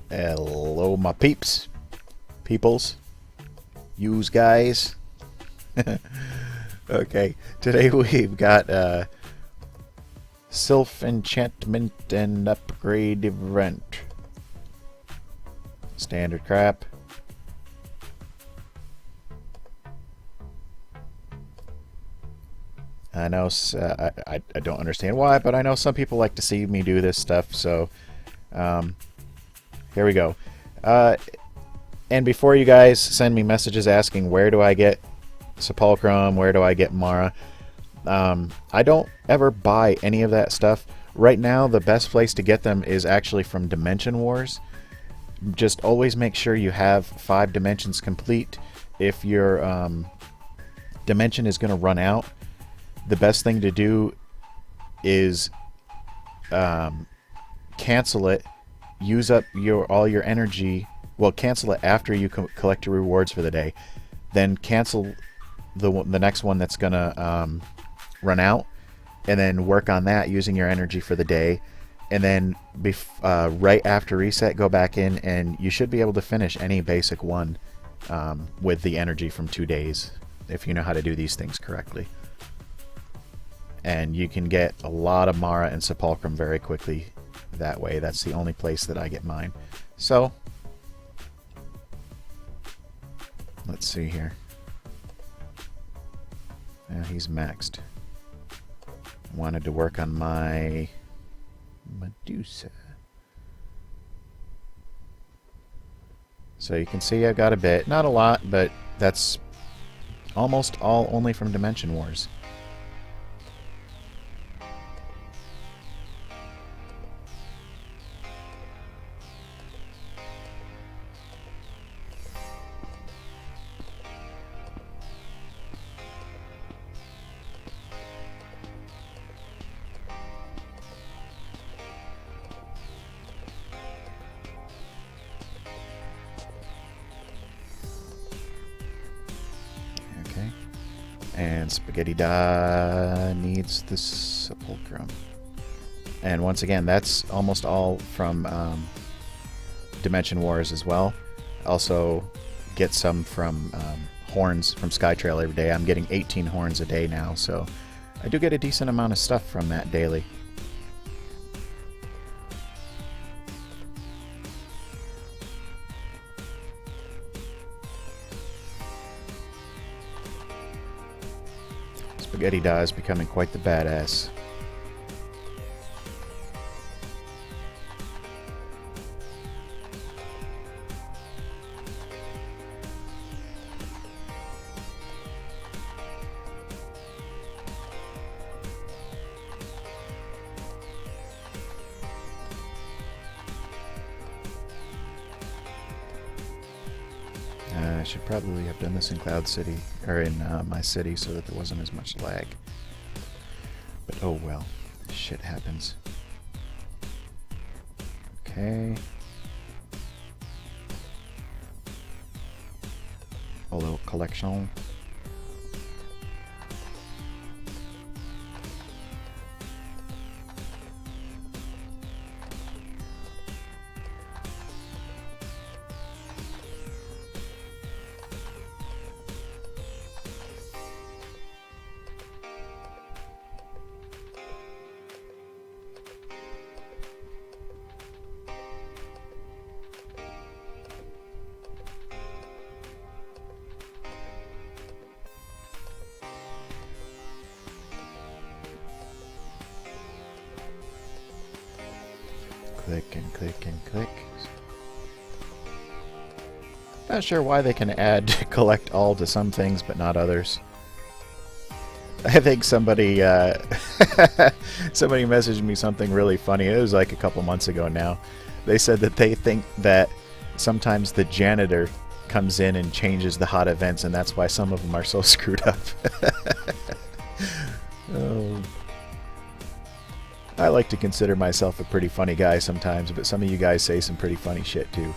Hello, my peeps. Peoples. Yous guys. Okay, today we've got Sylph enchantment and upgrade event. Standard crap. I know I don't understand why, but I know some people like to see me do this stuff, so here we go. And before you guys send me messages asking where do I get Sepulchrum, where do I get Mara, I don't ever buy any of that stuff. Right now, the best place to get them is actually from Dimension Wars. Just always make sure you have 5 dimensions complete. If your dimension is going to run out, the best thing to do is cancel it, use up all your energy. Well, cancel it after you collect your rewards for the day. Then cancel the next one that's going to run out, and then work on that using your energy for the day. And then right after reset, go back in, and you should be able to finish any basic one with the energy from 2 days, if you know how to do these things correctly. And you can get a lot of Mara and Sepulchrum very quickly that way. That's the only place that I get mine. So, let's see here. Yeah, he's maxed. Wanted to work on my Medusa. So you can see I've got a bit. Not a lot, but that's almost all only from Dimension Wars. And Spaghetti Da needs the Sepulchrum. And once again, that's almost all from Dimension Wars as well. Also get some from horns from Skytrail every day. I'm getting 18 horns a day now, so I do get a decent amount of stuff from that daily. Spaghetti Da is becoming quite the badass. I should probably have done this in Cloud City, or in my city, so that there wasn't as much lag. But oh well, shit happens. Okay. A little collection. Click and click and click. Not sure why they can add collect all to some things but not others. I think somebody somebody messaged me something really funny. It was like a couple months ago now. They said that they think that sometimes the janitor comes in and changes the hot events, and that's why some of them are so screwed up. Oh. I like to consider myself a pretty funny guy sometimes, but some of you guys say some pretty funny shit too.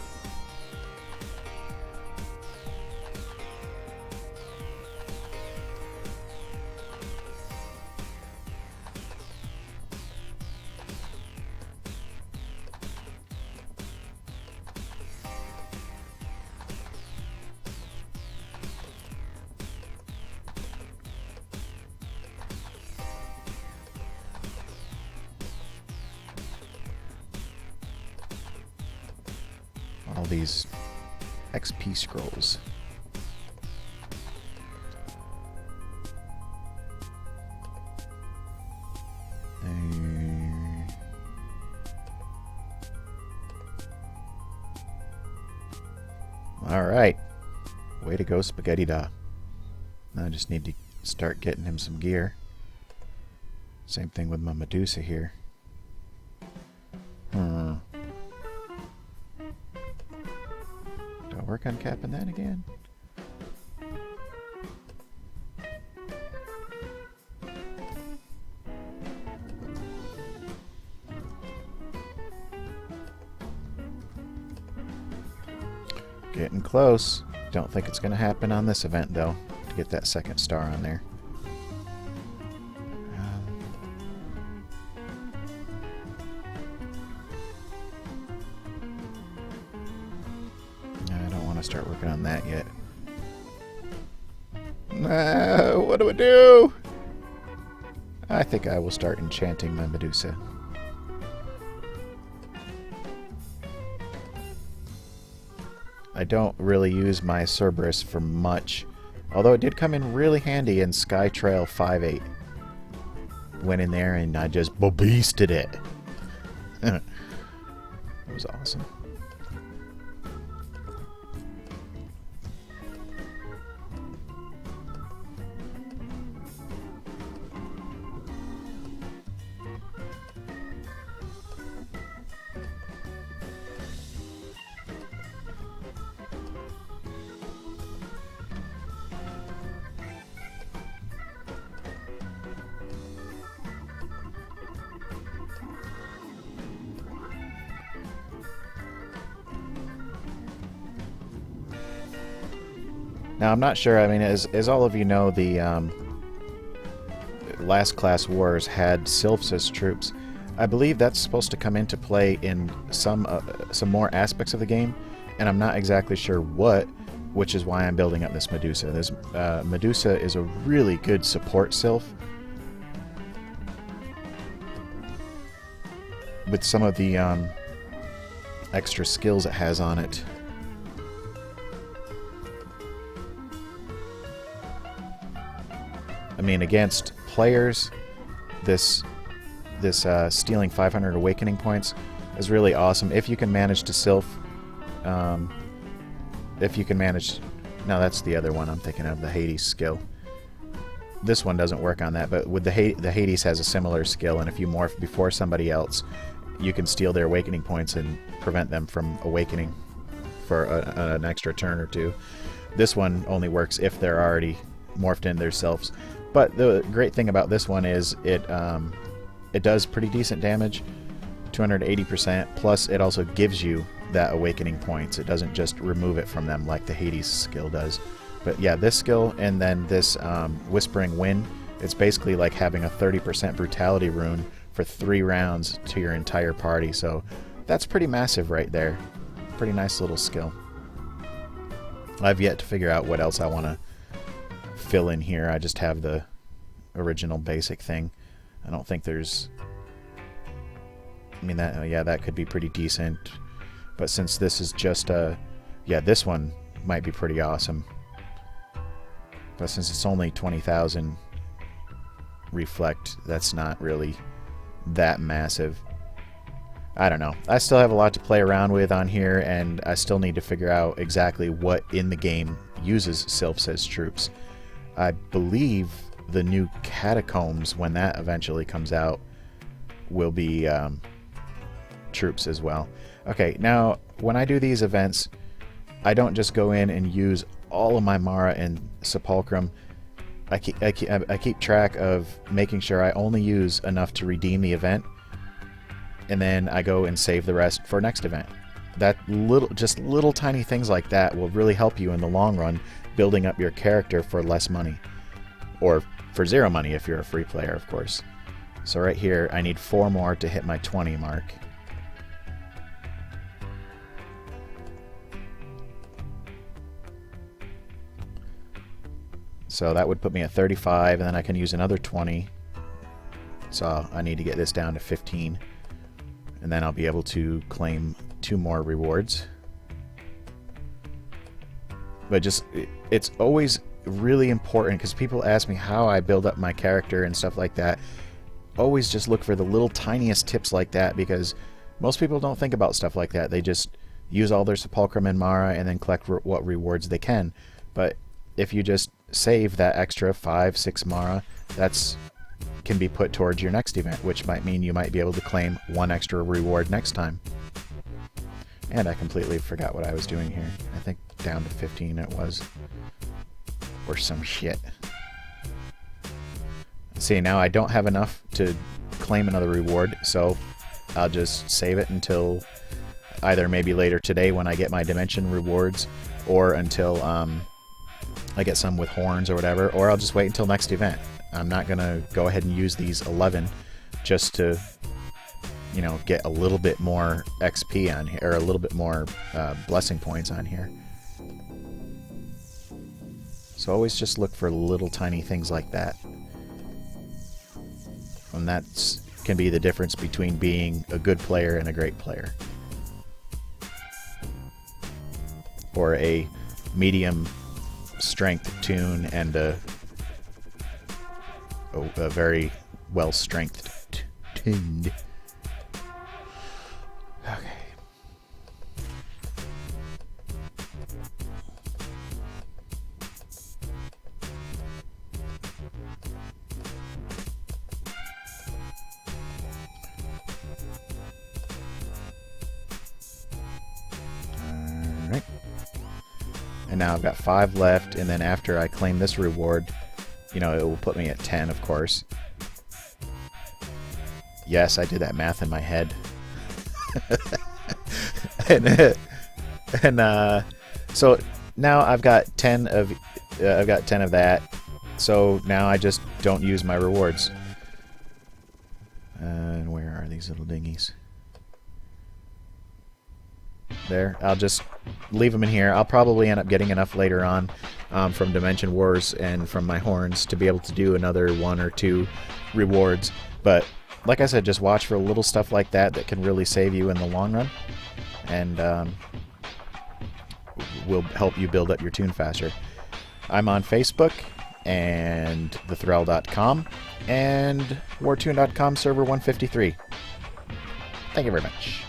all these XP scrolls. Alright. Way to go, Spaghetti Da. Now I just need to start getting him some gear. Same thing with my Medusa here. Do I work on capping that again? Getting close. Don't think it's going to happen on this event, though, to get that second star on there. I don't want to start working on that yet. What do I do? I think I will start enchanting my Medusa. I don't really use my Cerberus for much, although it did come in really handy in Sky Trail 5.8. Went in there and I just beasted it. It was awesome. Now, I'm not sure, I mean, as all of you know, the last class wars had Sylphs as troops. I believe that's supposed to come into play in some more aspects of the game, and I'm not exactly sure what, which is why I'm building up this Medusa. This Medusa is a really good support Sylph, with some of the extra skills it has on it. I mean, against players, this stealing 500 awakening points is really awesome. If you can manage to Sylph, if you can manage... No, that's the other one I'm thinking of, the Hades skill. This one doesn't work on that, but with the Hades has a similar skill, and if you morph before somebody else, you can steal their awakening points and prevent them from awakening for an extra turn or two. This one only works if they're already morphed in themselves. But the great thing about this one is it does pretty decent damage, 280%, plus it also gives you that awakening points. It doesn't just remove it from them like the Hades skill does. But yeah, this skill and then this Whispering Wind, it's basically like having a 30% brutality rune for 3 rounds to your entire party. So that's pretty massive right there. Pretty nice little skill. I've yet to figure out what else I want to fill in here. I just have the original basic thing. I don't think there's... I mean, that could be pretty decent. But since this is just a... Yeah, this one might be pretty awesome. But since it's only 20,000 reflect, that's not really that massive. I don't know. I still have a lot to play around with on here, and I still need to figure out exactly what in the game uses Sylphs as troops. I believe the new Catacombs, when that eventually comes out, will be troops as well. Okay, now, when I do these events, I don't just go in and use all of my Mara and Sepulchrum. I keep track of making sure I only use enough to redeem the event, and then I go and save the rest for next event. Just little tiny things like that will really help you in the long run, building up your character for less money. Or for 0 money if you're a free player, of course. So right here, I need 4 more to hit my 20 mark. So that would put me at 35, and then I can use another 20. So I need to get this down to 15. And then I'll be able to claim 2 more rewards. But just, it's always really important, because people ask me how I build up my character and stuff like that. Always just look for the little tiniest tips like that, because most people don't think about stuff like that. They just use all their Sepulchrum and Mara and then collect what rewards they can. But if you just save that extra 5-6 Mara, that's can be put towards your next event, which might mean you might be able to claim 1 extra reward next time. And I completely forgot what I was doing here. I think down to 15 it was. Or some shit. See, now I don't have enough to claim another reward, so I'll just save it until either maybe later today when I get my dimension rewards, or until I get some with horns or whatever, or I'll just wait until next event. I'm not going to go ahead and use these 11 just to, you know, get a little bit more XP on here, or a little bit more blessing points on here. So always just look for little tiny things like that. And that can be the difference between being a good player and a great player. Or a medium strength tune and a very well strength tuned. Okay. Alright. And now I've got 5 left, and then after I claim this reward, you know, it will put me at 10, of course. Yes, I did that math in my head. and so now I've got 10 of that. So now I just don't use my rewards. And where are these little dinghies? There. I'll just leave them in here. I'll probably end up getting enough later on from Dimension Wars and from my horns to be able to do another 1 or 2 rewards. But like I said, just watch for little stuff like that that can really save you in the long run, and will help you build up your tune faster. I'm on Facebook and Thethrell.com and Wartune.com server 153. Thank you very much.